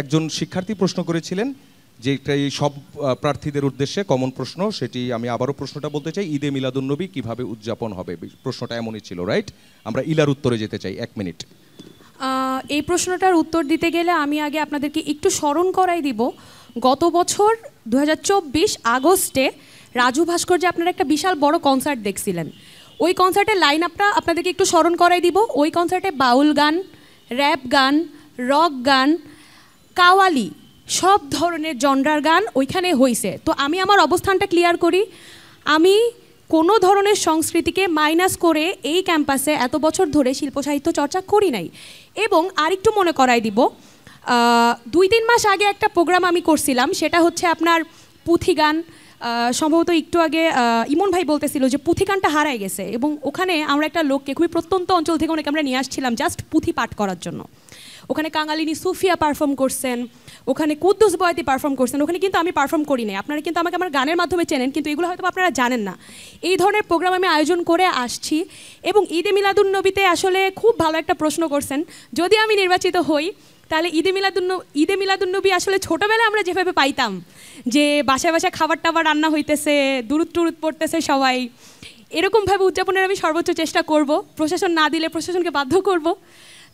একজন শিক্ষার্থী প্রশ্ন করেছিলেন যে এই সব প্রার্থীদের উদ্দেশ্যে কমন প্রশ্ন, সেটি আমি আবারও প্রশ্নটা বলতে চাই, ঈদে মিলাদুন্নবী কিভাবে উদযাপন হবে, প্রশ্নটা এমনই ছিল, রাইট? আমরা ইলার উত্তরে যেতে চাই, 1 মিনিট। এই প্রশ্নটার উত্তর দিতে গেলে আমি আগে আপনাদেরকে একটু স্মরণ করাই দিব, গত বছর 2024 আগস্টে রাজু ভাস্কর্যে আপনারা একটা বিশাল বড় কনসার্ট দেখছিলেন। ওই কনসার্টের লাইন আপটা আপনাদেরকে একটু স্মরণ করাই দিব। ওই কনসার্টে বাউল গান, র্যাপ গান, রক গান, কাওয়ালি, সব ধরনের জনরার গান ওইখানে হয়েছে। তো আমি আমার অবস্থানটা ক্লিয়ার করি, আমি কোনো ধরনের সংস্কৃতিকে মাইনাস করে এই ক্যাম্পাসে এত বছর ধরে শিল্প সাহিত্য চর্চা করি নাই। এবং আরেকটু মনে করাই দিব, 2-3 মাস আগে একটা প্রোগ্রাম আমি করছিলাম, সেটা হচ্ছে আপনার পুঁথি গান। সম্ভবত একটু আগে ইমন ভাই বলতেছিল যে পুঁথি গানটা হারাই গেছে, এবং ওখানে আমরা একটা লোককে খুবই প্রত্যন্ত অঞ্চল থেকে অনেকে আমরা নিয়ে আসছিলাম জাস্ট পুঁথি পাঠ করার জন্য। ওখানে কাঙালিনী সুফিয়া পারফর্ম করছেন, ওখানে কুদ্দুস বয়াতি পারফর্ম করছেন, ওখানে কিন্তু আমি পারফর্ম করি নাই। আপনারা কিন্তু আমাকে আমার গানের মাধ্যমে চেনেন, কিন্তু এগুলো হয়তো আপনারা জানেন না। এই ধরনের প্রোগ্রাম আমি আয়োজন করে আসছি। এবং ঈদে মিলাদুন্নবীতে আসলে খুব ভালো একটা প্রশ্ন করছেন, যদি আমি নির্বাচিত হই তাহলে ঈদে মিলাদুন্নবী আসলে ছোটোবেলায় আমরা যেভাবে পাইতাম, যে বাসায় বাসায় খাবার টাবার রান্না হইতেছে, দুরুদ টুরুদ পড়তেছে সবাই, এরকমভাবে উদযাপনের আমি সর্বোচ্চ চেষ্টা করব। প্রশাসন না দিলে প্রশাসনকে বাধ্য করব।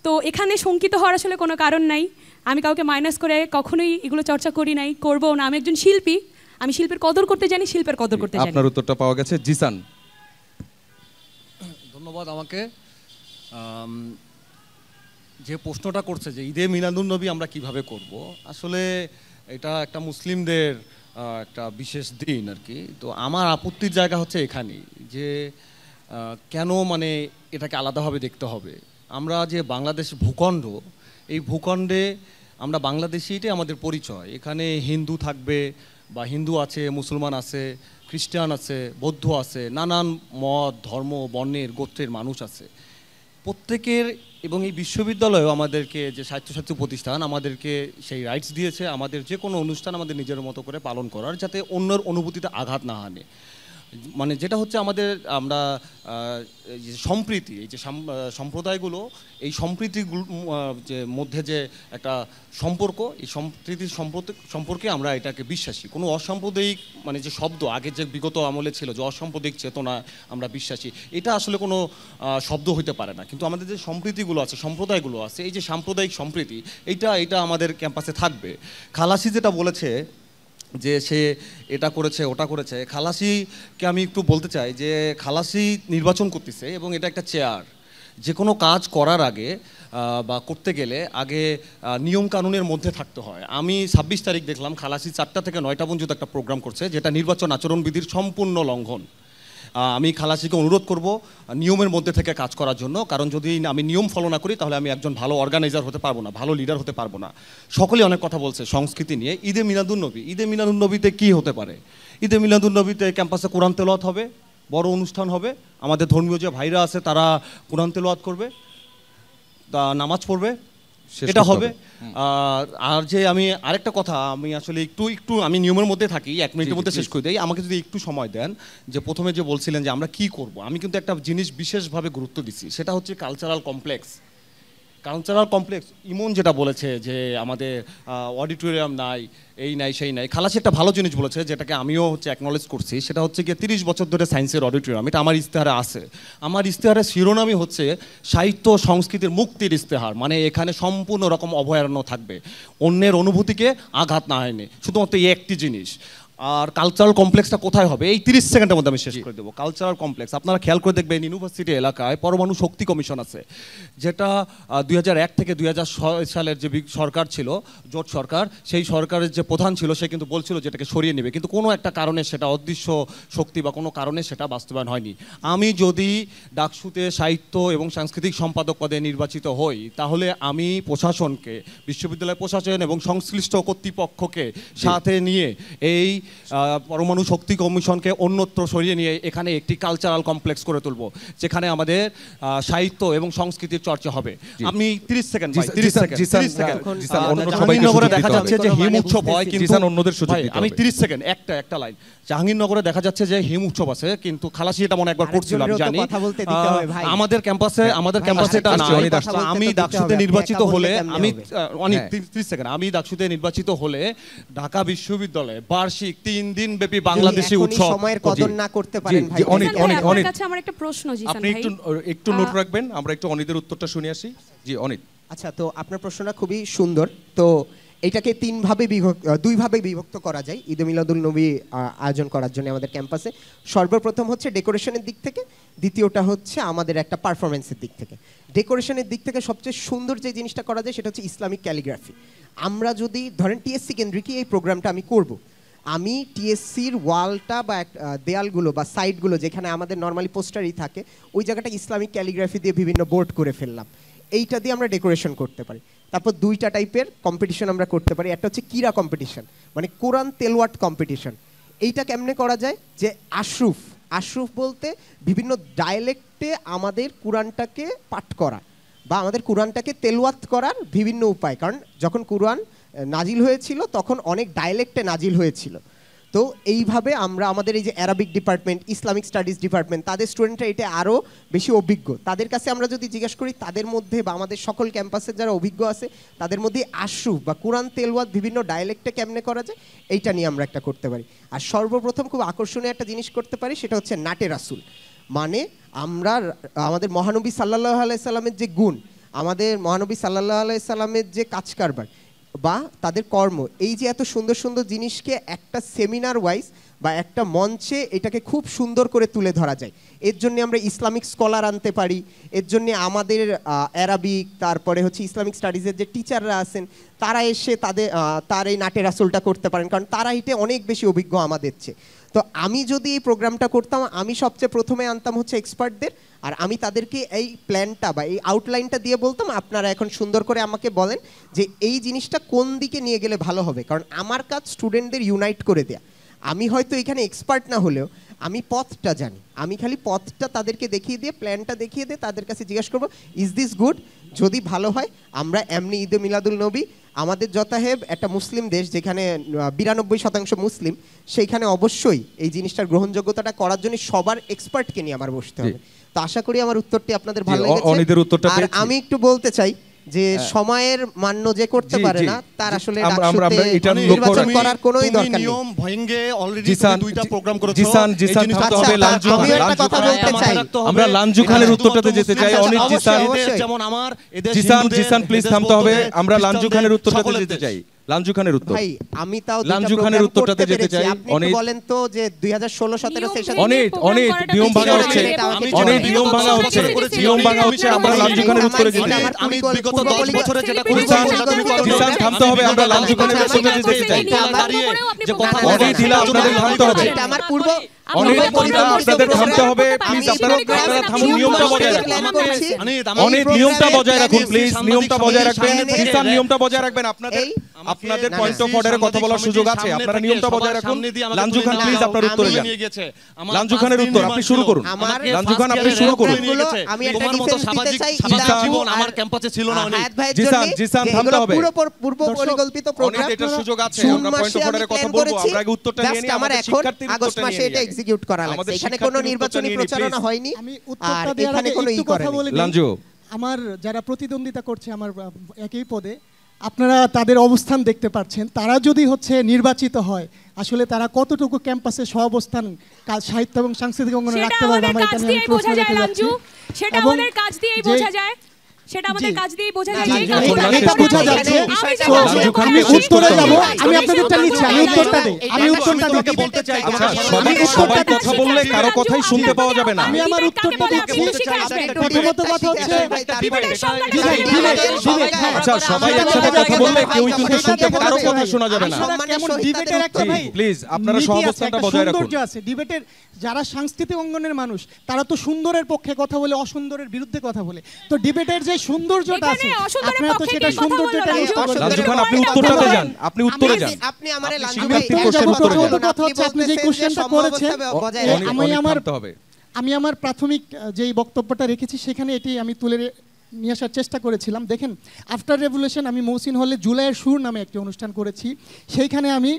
তো এখানে শঙ্কিত হওয়ার আসলে কোনো কারণ নাই। আমি কাউকে মাইনাস করে কখনোই এগুলো চর্চা করি নাই, করবো না। আমি একজন শিল্পী, আমি শিল্পের কদর করতে জানি, শিল্পের কদর করতে জানি। আপনার উত্তরটা পাওয়া গেছে। জিসান, ধন্যবাদ। আমাকে যে প্রশ্নটা করছে যে ঈদে মিলাদুন্নবী আমরা কিভাবে করব, আসলে এটা একটা মুসলিমদের একটা বিশেষ দিন আর কি। তো আমার আপত্তির জায়গা হচ্ছে এখানেই, যে কেন মানে এটাকে আলাদাভাবে দেখতে হবে। আমরা যে বাংলাদেশ ভূখণ্ড, এই ভূখণ্ডে আমরা বাংলাদেশি, এটাই আমাদের পরিচয়। এখানে হিন্দু থাকবে বা হিন্দু আছে, মুসলমান আছে, খ্রিস্টান আছে, বৌদ্ধ আছে, নানান মত ধর্ম বর্ণের গোত্রের মানুষ আছে প্রত্যেকের। এবং এই বিশ্ববিদ্যালয়েও আমাদেরকে, যে সাহিত্য প্রতিষ্ঠান, আমাদেরকে সেই রাইটস দিয়েছে আমাদের যে কোনো অনুষ্ঠান আমাদের নিজের মতো করে পালন করার, যাতে অন্যের অনুভূতিতে আঘাত না আনে। মানে যেটা হচ্ছে আমাদের, আমরা যে সম্প্রীতি, এই যে সম্প্রদায়গুলো, এই সম্প্রীতিগুলো যে মধ্যে যে একটা সম্পর্ক, এই সম্প্রীতির সম্পর্কে আমরা এটাকে বিশ্বাসী। কোনো অসাম্প্রদায়িক মানে যে শব্দ আগে যে বিগত আমলে ছিল যে অসাম্প্রদায়িক চেতনা আমরা বিশ্বাসী, এটা আসলে কোনো শব্দ হইতে পারে না। কিন্তু আমাদের যে সম্প্রীতিগুলো আছে, সম্প্রদায়গুলো আছে, এই যে সাম্প্রদায়িক সম্প্রীতি, এটা আমাদের ক্যাম্পাসে থাকবে। খালাসি যেটা বলেছে যে সে এটা করেছে ওটা করেছে, খালাসিকে আমি একটু বলতে চাই যে খালাসি নির্বাচন করতেছে এবং এটা একটা চেয়ার। যে কোনো কাজ করার আগে বা করতে গেলে আগে নিয়ম কানুনের মধ্যে থাকতে হয়। আমি 26 তারিখ দেখলাম খালাসি 4টা থেকে 9টা পর্যন্ত একটা প্রোগ্রাম করছে, যেটা নির্বাচন আচরণবিধির সম্পূর্ণ লঙ্ঘন। আমি খালাসিকে অনুরোধ করব নিয়মের মধ্যে থেকে কাজ করার জন্য, কারণ যদি আমি নিয়ম ফলো না করি তাহলে আমি একজন ভালো অর্গানাইজার হতে পারবো না, ভালো লিডার হতে পারবো না। সকলে অনেক কথা বলছে সংস্কৃতি নিয়ে। ঈদে মিলাদুন্নবীতে কী হতে পারে? ঈদে মিলাদুন্নবীতে ক্যাম্পাসে কোরআন তেলাওয়াত হবে, বড় অনুষ্ঠান হবে, আমাদের ধর্মীয় যে ভাইরা আছে তারা কোরআন তেলাওয়াত করবে, নামাজ পড়বে, এটা হবে। আর যে আমি আরেকটা কথা, আমি আসলে একটু আমি নিয়মের মধ্যে থাকি, 1 মিনিটের মধ্যে শেষ করে দিই। আমাকে যদি একটু সময় দেন, যে প্রথমে যে বলছিলেন যে আমরা কি করব, আমি কিন্তু একটা জিনিস বিশেষভাবে গুরুত্ব দিচ্ছি, সেটা হচ্ছে কালচারাল কমপ্লেক্স। ইমন যেটা বলেছে যে আমাদের অডিটোরিয়াম নাই, এই নাই সেই নাই, খালাসি একটা ভালো জিনিস বলেছে, যেটাকে আমিও অ্যাকনলেজ করছি। সেটা হচ্ছে গিয়ে 30 বছর ধরে সায়েন্সের অডিটোরিয়াম, এটা আমার ইশতেহারে আছে। আমার ইশতেহারের শিরোনামই হচ্ছে সাহিত্য সংস্কৃতির মুক্তির ইশতেহার। মানে এখানে সম্পূর্ণ রকম অভয়ারণ্য থাকবে, অন্যের অনুভূতিকে আঘাত না হয়নি, শুধুমাত্র এই একটি জিনিস। আর কালচারাল কমপ্লেক্সটা কোথায় হবে, এই 30 সেকেন্ডের মধ্যে আমি শেষ করে দেবো। কালচারাল কমপ্লেক্স আপনারা খেয়াল করে দেখবেন, ইউনিভার্সিটি এলাকায় পরমাণু শক্তি কমিশন আছে, যেটা 2001 থেকে 2006 সালের যে সরকার ছিল, জোট সরকার, সেই সরকারের যে প্রধান ছিল সে কিন্তু বলছিল যেটাকে সরিয়ে নেবে, কিন্তু কোনো একটা কারণে সেটা অদৃশ্য শক্তি বা কোনো কারণে সেটা বাস্তবায়ন হয়নি। আমি যদি ডাকসুতে সাহিত্য এবং সাংস্কৃতিক সম্পাদক পদে নির্বাচিত হই, তাহলে আমি প্রশাসনকে, বিশ্ববিদ্যালয় প্রশাসন এবং সংশ্লিষ্ট কর্তৃপক্ষকে সাথে নিয়ে এই পরমাণু শক্তি কমিশনকে অন্যত্র সরিয়ে নিয়ে এখানে একটি কালচারাল কমপ্লেক্স করে তুলব, যেখানে আমাদের সাহিত্য এবং সংস্কৃতির চর্চা হবে। আমি 30 সেকেন্ড ভাই, 30 সেকেন্ড। জাহাঙ্গীরনগরে দেখা যাচ্ছে যে হিম উৎসব হয়, কিন্তু আমি 30 সেকেন্ড একটা লাইন। জাহাঙ্গীরনগরে দেখা যাচ্ছে যে হিম উৎসব আছে, কিন্তু খালাসি এটা মনে একবার করছিল আমি জানি। আমাদের ক্যাম্পাসে এটা নাই। আমি ডাকসুতে নির্বাচিত হলে অনেক 30 সেকেন্ড, আমি ডাকসুতে নির্বাচিত হলে ঢাকা বিশ্ববিদ্যালয়ে বার্ষিক 3 দিন ব্যাপী বাংলাদেশি উৎসব সময়ের কদর না করতে পারেন ভাই। অনেক কাছে আমার একটা প্রশ্ন জিসান আপনি ভাই, একটু নোট রাখবেন, আমরা একটু অনিদের উত্তরটা শুনে আসি। জি অনিত। আচ্ছা, তো আপনার প্রশ্নটা খুবই সুন্দর। তো এটাকে দুইভাবে বিভক্ত করা যায় ঈদে মিলাদুল নবী আয়োজন করার জন্য আমাদের ক্যাম্পাসে। সর্বপ্রথম হচ্ছে ডেকোরেশনের দিক থেকে, দ্বিতীয়টা হচ্ছে আমাদের একটা পারফরমেন্সের দিক থেকে। ডেকোরেশনের দিক থেকে সবচেয়ে সুন্দর যে জিনিসটা করা যায় সেটা হচ্ছে ইসলামিক ক্যালিগ্রাফি। আমরা যদি ধরেন টিএসসি কেন্দ্রিকই এই প্রোগ্রামটা আমি করব, আমি টিএসসির ওয়ালটা বা দেয়ালগুলো বা সাইডগুলো যেখানে আমাদের নর্মালি পোস্টারই থাকে, ওই জায়গাটা ইসলামিক ক্যালিগ্রাফি দিয়ে বিভিন্ন বোর্ড করে ফেললাম। এইটা দিয়ে আমরা ডেকোরেশন করতে পারি। তারপর দুইটা টাইপের কম্পিটিশন আমরা করতে পারি। একটা হচ্ছে কিরা কম্পিটিশন, মানে কোরআন তেলাওয়াত কম্পিটিশন। এইটা কেমনে করা যায়, যে আশরুফ বলতে বিভিন্ন ডায়ালেক্টে আমাদের কোরআনটাকে পাঠ করা বা আমাদের কোরআনটাকে তেলাওয়াত করার বিভিন্ন উপায়। কারণ যখন কোরআন নাজিল হয়েছিল তখন অনেক ডায়ালেক্টে নাজিল হয়েছিল। তো এইভাবে আমরা আমাদের এই যে Arabic department, Islamic studies department, তাদের স্টুডেন্টরা এটা আরও বেশি অভিজ্ঞ। তাদের কাছে আমরা যদি জিজ্ঞেস করি, তাদের মধ্যে বা আমাদের সকল ক্যাম্পাসের যারা অভিজ্ঞ আছে তাদের মধ্যে আশরুফ বা কোরআন তেলাওয়াত বিভিন্ন ডায়ালেক্টে কেমনে করা যায় এইটা নিয়ে আমরা একটা করতে পারি। আর সর্বপ্রথম খুব আকর্ষণীয় একটা জিনিস করতে পারি, সেটা হচ্ছে নাটে রাসূল। মানে আমরা আমাদের মহানবী সাল্লাল্লাহু আলাইহি সাল্লামের যে গুণ, আমাদের মহানবী সাল্লাল্লাহু আলাইহি সাল্লামের যে কাজ কারবার বা তাদের কর্ম, এই যে এত সুন্দর সুন্দর জিনিসকে একটা সেমিনার ওয়াইজ বা একটা মঞ্চে এটাকে খুব সুন্দর করে তুলে ধরা যায়। এর জন্য আমরা ইসলামিক স্কলার আনতে পারি, এর জন্য আমাদের অ্যারাবিক, তারপরে হচ্ছে ইসলামিক স্টাডিজের যে টিচাররা আছেন তারা এসে তার এই নাটে রাসূলটা করতে পারেন, কারণ তারা এতে অনেক বেশি অভিজ্ঞ আমাদের চেয়ে। তো আমি যদি এই প্রোগ্রামটা করতাম, আমি সবচেয়ে প্রথমে আনতাম হচ্ছে এক্সপার্টদের, আর আমি তাদেরকে এই প্ল্যানটা বা এই আউটলাইনটা দিয়ে বলতাম, আপনারা এখন সুন্দর করে আমাকে বলেন যে এই জিনিসটা কোন দিকে নিয়ে গেলে ভালো হবে। কারণ আমার কাজ স্টুডেন্টদের ইউনাইট করে দেয়া। আমি হয়তো এখানে এক্সপার্ট না হলেও আমি পথটা জানি, আমি খালি পথটা তাদেরকে দেখিয়ে দিয়ে, প্ল্যানটা দেখিয়ে দিয়ে তাদের কাছে জিজ্ঞেস করবো, ইজ দিস গুড? যদি ভালো হয় আমরা এমনি ঈদে মিলাদুল নবী, আমাদের যথাহেব একটা মুসলিম দেশ যেখানে 92% মুসলিম, সেইখানে অবশ্যই এই জিনিসটার গ্রহণযোগ্যতাটা করার জন্য সবার এক্সপার্টকে নিয়ে আমার বসতে হবে। তো আশা করি আমার উত্তরটি আপনাদের ভালো লেগেছে। আর আমি একটু বলতে চাই যে সময়ের মান্য যে করতে পারে না তার আসলে নির্বাচন করার কোনোই দরকার নেই। নিয়ম ভেঙে অলরেডি দুইটা প্রোগ্রাম করেছো। জিসান থামতে হবে। আমরা লাঞ্জু খানের উত্তরটাতে যেতে চাই। অনিক যেমন আমার জিসান প্লিজ থামতে হবে। আমরা লাঞ্জু খানের উত্তরটাতে যেতে চাই। লাঞ্জু খানের উত্তর ভাই, আমি তাও লাঞ্জু খানের উত্তরটাতে যেতে চাই। অনেক বলেন তো যে 2016-17 সেশন অনেক নিয়ম ভাঙা হচ্ছে, অনেক নিয়ম ভাঙা হচ্ছে, আমরা লাঞ্জু খানের উত্তরে যেতে চাই। আমি বিগত 10 বছরে যেটা করেছি জিসান থামতে হবে। আমরা লাঞ্জু খানের উত্তরটাতে যেতে চাই। যে কথা অনেক দিলা আপনাদের থামতে হবে। এটা আমার পূর্ব আপনাদের থামতে হবে প্লিজ। আপনারা থামুন, নিয়মটা বজায় রাখুন। অনেক নিয়মটা বজায় রাখুন প্লিজ। নিয়মটা বজায় রাখবেন জিসান, নিয়মটা বজায় রাখবেন। আপনাদের পয়েন্ট অফ অর্ডারে কথা বলার সুযোগ আছে, আপনারা নিয়মটা বজায় রাখুন। লাঞ্জু খান প্লিজ আপনার উত্তরে যান। লাঞ্জু খানের উত্তর আপনি শুরু করুন। লাঞ্জু খান আপনি শুরু করুন। আমি একটা ডিফেন্স দিতে চাই। জীবন আমার ক্যাম্পাসে ছিল না। জিসান থামতে হবে। পূর্ব পরিকল্পিত প্রোগ্রাম, এটা সুযোগ আছে, আমরা পয়েন্ট অফ অর্ডারে কথা বলবো। আমরা আগে উত্তরটা নিয়ে নিই। আমার এখন আগস্ট মাসে এটা এক্সিকিউট করা লাগছে। এখানে কোনো নির্বাচনী প্রচারণা হয়নি। আমি উত্তরটা দেওয়ার আগে একটু কথা বলে নিই। আমার যারা প্রতিদ্বন্দ্বিতা করছে আমার একই পদে, আপনারা তাদের অবস্থান দেখতে পাচ্ছেন। তারা যদি নির্বাচিত হয়, আসলে তারা কতটুকু ক্যাম্পাসে সহাবস্থান সাহিত্য এবং সাংস্কৃতিক অঙ্গনে রাখতে পারবে, আমার এটা নিয়ে প্রশ্ন রেখে যাচ্ছি। সেটা আমাদের কাজ দিয়েই বোঝা যায়। সেটা আমাদের কাজ দিয়েই বোঝা যায়। এটা বোঝা যাচ্ছে। আমি উত্তরে যাব। আমি আপনাদেরটা নিচ্ছি। আমি উত্তরটা দেই। আমি উত্তরটা দিতে বলতে চাই। সবাই কথা বললে কারো কথাই শুনতে পাওয়া যাবে না। আমি আমার উত্তরটা দিচ্ছি। প্রথমত কথা হচ্ছে আচ্ছা, সবাই একসাথে কথা বললে কেউই কিন্তু শুনতে পাবে, কারো কথা শোনা যাবে না। কেমন ডিবেটের একটা ভাই প্লিজ আপনারা সহাবস্থানটা বজায় রাখুন। সৌন্দর্য আছে ডিবেটের। যারা সাংস্কৃতিক অঙ্গনের মানুষ তারা তো সুন্দরের পক্ষে কথা বলে, অসুন্দরের বিরুদ্ধে কথা বলে। তো ডিবেটের যে সৌন্দর্যটা আছে আপনারা তো সেটা সৌন্দর্যটা লাঞ্জু খান আপনি উত্তরটাতে যান, আপনি উত্তরে যান। আপনি আমারে লাঞ্জু ভাই প্রথম কথা হচ্ছে আপনি যে কোশ্চেনটা করেছেন আমি আমার প্রাথমিক যেই বক্তব্যটা রেখেছি সেখানে এটি আমি তুলে নিয়ে আসার চেষ্টা করেছিলাম। দেখেন, আফটার রেভলিউশন আমি মহসিন হলে জুলাইয়ের সুর নামে একটি অনুষ্ঠান করেছি। সেইখানে আমি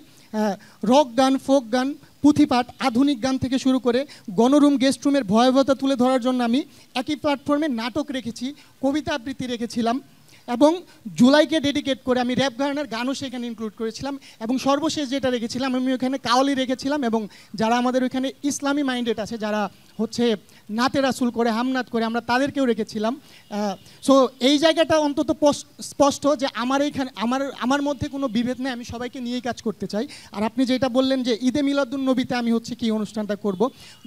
রক গান, ফোক গান, পুঁথিপাঠ, আধুনিক গান থেকে শুরু করে গণরুম, গেস্ট রুমের ভয়াবহতা তুলে ধরার জন্য আমি একই প্ল্যাটফর্মে নাটক রেখেছি, কবিতা আবৃত্তি রেখেছিলাম এবং জুলাইকে ডেডিকেট করে আমি র্যাপ ঘরানার গানও সেখানে ইনক্লুড করেছিলাম। এবং সর্বশেষ যেটা রেখেছিলাম আমি ওখানে কাওয়ালি রেখেছিলাম এবং যারা আমাদের ওইখানে ইসলামী মাইন্ডেড আছে, যারা হচ্ছে নাতে রাসুল করে, হামনাত করে, আমরা তাদেরকেও রেখেছিলাম। সো এই জায়গাটা অন্তত স্পষ্ট যে আমার মধ্যে কোনো বিভেদ নেই, আমি সবাইকে নিয়েই কাজ করতে চাই। আর আপনি যেটা বললেন যে ঈদে মিলাদুন্নবীতে আমি হচ্ছে কি অনুষ্ঠানটা করব,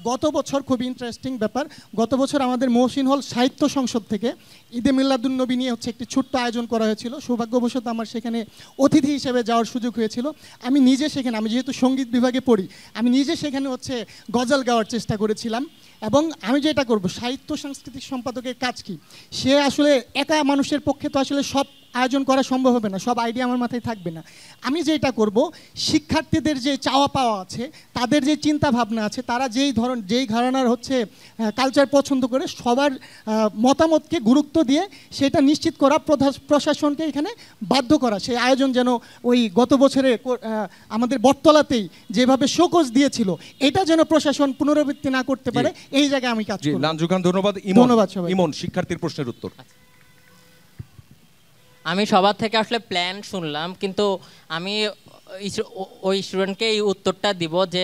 গত বছর খুব ইন্টারেস্টিং ব্যাপার, গত বছর আমাদের মহসিন হল সাহিত্য সংসদ থেকে ঈদে মিলাদুন্নবী নিয়ে হচ্ছে একটি ছোট্ট আয়োজন করা হয়েছিল। সৌভাগ্যবশত আমার সেখানে অতিথি হিসেবে যাওয়ার সুযোগ হয়েছিল। আমি নিজে সেখানে, আমি যেহেতু সঙ্গীত বিভাগে পড়ি, আমি নিজে সেখানে হচ্ছে গজল গাওয়ার চেষ্টা করেছিলাম। এবং আমি যেটা করব, সাহিত্য সাংস্কৃতিক সম্পাদকের কাজ কি, সে আসলে একা মানুষের পক্ষে তো আসলে সব আয়োজন করা সম্ভব হবে না, সব আইডিয়া আমার মাথায় থাকবে না। আমি যেটা করব, শিক্ষার্থীদের যে চাওয়া পাওয়া আছে, তাদের যে চিন্তা ভাবনা আছে, তারা যেই ঘরানার হচ্ছে কালচার পছন্দ করে, সবার মতামতকে গুরুত্ব দিয়ে সেটা নিশ্চিত করা, প্রশাসনকে এখানে বাধ্য করা। সেই আয়োজন যেন ওই গত বছরে আমাদের বটতলাতেই যেভাবে শোকজ দিয়েছিল, এটা যেন প্রশাসন পুনরাবৃত্তি না করতে পারে, এই জায়গায় আমি কাজ করব। লাঞ্জু খান ধন্যবাদ। ধন্যবাদ সবাই। ইমন, শিক্ষার্থীর প্রশ্নের উত্তর। আমি সবার থেকে আসলে প্ল্যান শুনলাম, কিন্তু আমি ওই স্টুডেন্টকে এই উত্তরটা দিব যে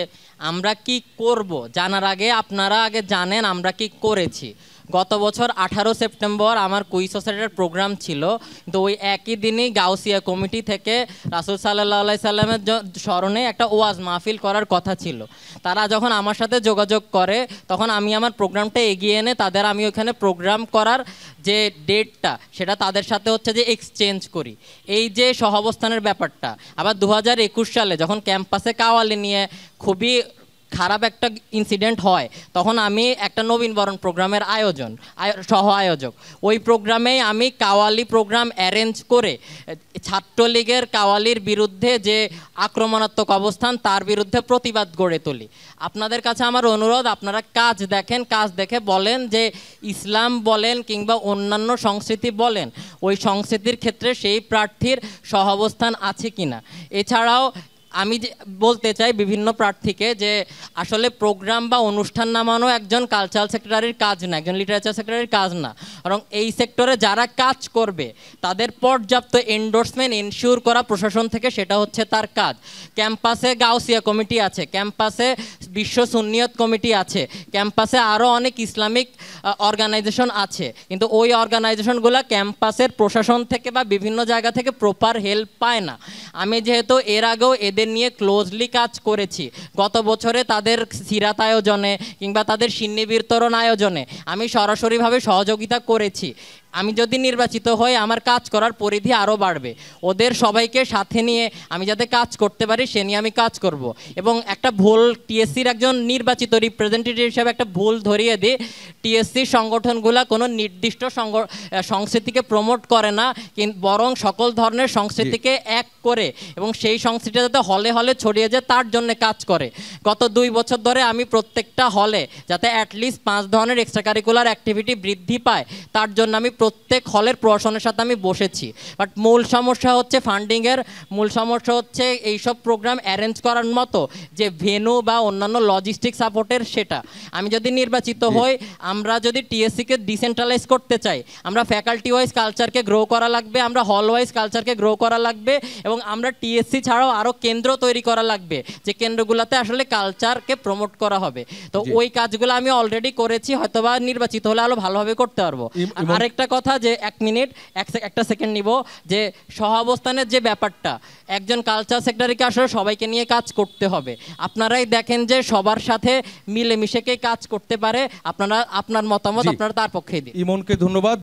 আমরা কি করব জানার আগে আপনারা আগে জানেন আমরা কি করেছি। গত বছর 18 সেপ্টেম্বর আমার কুই সোসাইটির প্রোগ্রাম ছিল, কিন্তু ওই একই দিনই গাউসিয়া কমিটি থেকে রাসূল সাল্লাল্লাহু আলাইহি সাল্লামের স্মরণে একটা ওয়াজ মাহফিল করার কথা ছিল। তারা যখন আমার সাথে যোগাযোগ করে তখন আমি আমার প্রোগ্রামটা এগিয়ে এনে তাদের আমি ওখানে প্রোগ্রাম করার যে ডেটটা সেটা তাদের সাথে হচ্ছে যে এক্সচেঞ্জ করি। এই যে সহাবস্থানের ব্যাপারটা আবার 2021 সালে যখন ক্যাম্পাসে কাওয়ালি নিয়ে খুবই খারাপ একটা ইনসিডেন্ট হয়, তখন আমি একটা নবীনবরণ প্রোগ্রামের সহ আয়োজক। ওই প্রোগ্রামেই আমি কাওয়ালি প্রোগ্রাম অ্যারেঞ্জ করে ছাত্রলীগের কাওয়ালির বিরুদ্ধে যে আক্রমণাত্মক অবস্থান, তার বিরুদ্ধে প্রতিবাদ গড়ে তুলি। আপনাদের কাছে আমার অনুরোধ, আপনারা কাজ দেখেন, কাজ দেখে বলেন যে ইসলাম বলেন কিংবা অন্যান্য সংস্কৃতি বলেন, ওই সংস্কৃতির ক্ষেত্রে সেই প্রার্থীর সহাবস্থান আছে কিনা। এছাড়াও আমি বলতে চাই বিভিন্ন প্রার্থীকে যে আসলে প্রোগ্রাম বা অনুষ্ঠান নামানো একজন কালচারাল সেক্রেটারির কাজ না, একজন লিটারেচার সেক্রেটারির কাজ না, বরং এই সেক্টরে যারা কাজ করবে তাদের পর্যাপ্ত এন্ডোর্সমেন্ট এনশিওর করা প্রশাসন থেকে, সেটা হচ্ছে তার কাজ। ক্যাম্পাসে গাউসিয়া কমিটি আছে, ক্যাম্পাসে বিশ্ব সুন্নিয়ত কমিটি আছে, ক্যাম্পাসে আরও অনেক ইসলামিক অর্গানাইজেশন আছে, কিন্তু ওই অর্গানাইজেশনগুলো ক্যাম্পাসের প্রশাসন থেকে বা বিভিন্ন জায়গা থেকে প্রপার হেল্প পায় না। আমি যেহেতু এর আগেও এদের নিয়ে ক্লোজলি কাজ করেছি, গত বছরে তাদের সিরাত আয়োজনে কিংবা তাদের সিন্নি বিতরণ আয়োজনে আমি সরাসরিভাবে সহযোগিতা করেছি। আমি যদি নির্বাচিত হই আমার কাজ করার পরিধি আরও বাড়বে, ওদের সবাইকে সাথে নিয়ে আমি যাতে কাজ করতে পারি সে নিয়ে আমি কাজ করব। এবং একটা ভুল টিএসসির একজন নির্বাচিত রিপ্রেজেন্টেটিভ হিসেবে একটা ভুল ধরিয়ে দিই, টিএসসির সংগঠনগুলো কোনো নির্দিষ্ট সংস্কৃতিকে প্রমোট করে না, কিন্তু বরং সকল ধরনের সংস্কৃতিকে এক করে এবং সেই সংস্কৃতি যাতে হলে হলে ছড়িয়ে যায় তার জন্য কাজ করে। গত 2 বছর ধরে আমি প্রত্যেকটা হলে যাতে অ্যাটলিস্ট 5 ধরনের এক্সট্রা কারিকুলার অ্যাক্টিভিটি বৃদ্ধি পায় তার জন্য আমি প্রত্যেক হলের প্রশাসনের সাথে আমি বসেছি। বাট মূল সমস্যা হচ্ছে ফান্ডিংয়ের, মূল সমস্যা হচ্ছে এইসব প্রোগ্রাম অ্যারেঞ্জ করার মতো যে ভেন্যু বা অন্যান্য লজিস্টিক সাপোর্টের, সেটা আমি যদি নির্বাচিত হই, আমরা যদি টিএসসিকে ডিসেন্ট্রালাইজ করতে চাই, আমরা ফ্যাকাল্টি ওয়াইজ কালচারকে গ্রো করা লাগবে, আমরা হল ওয়াইজ কালচারকে গ্রো করা লাগবে এবং আমরা টিএসসি ছাড়াও আরও কেন্দ্র তৈরি করা লাগবে যে কেন্দ্রগুলোতে আসলে কালচারকে প্রমোট করা হবে। তো ওই কাজগুলো আমি অলরেডি করেছি, হয়তোবা নির্বাচিত হলে আরও ভালোভাবে করতে পারবো। আরেকটা কথা যে 1 মিনিট 1 সেকেন্ড নিব, যে সহাবস্থানের যে ব্যাপারটা, একজন কালচার সেক্রেটারিকে আসলে সবাইকে নিয়ে কাজ করতে হবে। আপনারাই দেখেন যে সবার সাথে মিলেমিশেকে কাজ করতে পারে, আপনারা আপনার মতামত আপনারা তার পক্ষেই দিন। ইমনকে ধন্যবাদ।